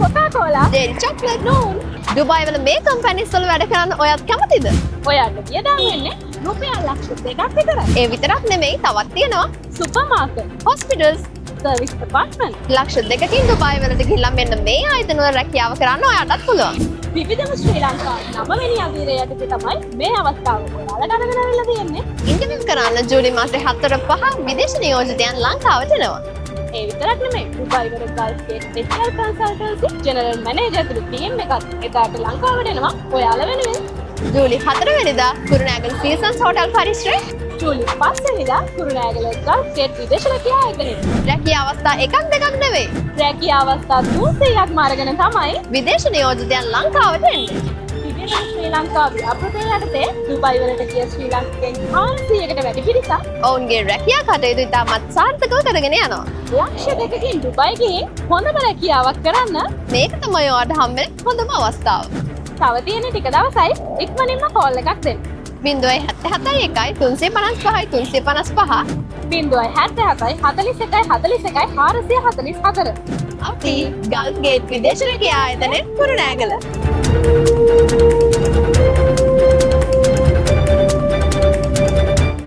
Coca-Cola, dairy chocolate, noon. Dubai වල මේ companies වල වැඩ කරන්න ඔයත් කැමතිද? ඔයාට වියදම් වෙන්නේ රුපියල් ලක්ෂ 2ක් විතරයි. ඒ විතරක් නෙමෙයි තවත් තියෙනවා super market, hospitals service department, ලක්ෂ 2කින් දුබායි වලට ගිහිල්ලා මෙන්න මේ ආයතන වල රැකියාව කරන්න ඔයාටත් පුළුවන්. විවිධම ශ්‍රී ලංකාවේ 9 වෙනි අදියරේ යටතේ තමයි මේ අවස්ථාව ඔයාලට අරගෙන අවිල්ලා තියෙන්නේ. ඉන්ටර්විව් කරන්න ජූලි මාසේ 4-5 විදේශ නියෝජිතයන් ලංකාවට එනවා. ඒ විතරක් නෙමෙයි දුබායි වල gulf gate HR consultancy general manager තුළු ටීම් එකත් එදාට ලංකාවට එනවා ඔයාලා වෙනුවෙන්. ජූලි 4 වෙනිදා කුරුණෑගල සීසන්ස් හෝටල් පරිශ්‍රයේ, ජූලි 5 වෙනිදා කුරුණෑගල ගල්ෆ් ගේට් විදේශ රැකියා ආයතනයේ රැකියා අවස්ථා එකක් දෙකක් නෙවෙයි රැකියා අවස්ථා 300ක්ම අරගෙන තමයි විදේශ නියෝජිතයන් ලංකාවට එන්නේ. විවිධ ශ්‍රී ලංකාවේ අප්‍රතේ යටතේ දුබායි වලට ගිය ශ්‍රී ලාංකිකයන් 500කට වැඩි පිරිසක් ඔවුන්ගේ රැකියා කටයුතු ඉතාමත් සාර්ථකව කරගෙන යනවා. ලක්ෂ 2කින් දුබායි ගිහින් හොඳම රැකියාවක් කරන්න මේක තමයි ඔයාට හම්බෙන හොඳම අවස්ථාව. තව තියෙන ටික දවසයි ඉක්මනින්ම කෝල් එකක් දෙන්න. 077 355 077 41 41 444. අපි ගල්ෆ් ගේට් විදේශ රැකියා ආයතනයේ කුරුණෑගල.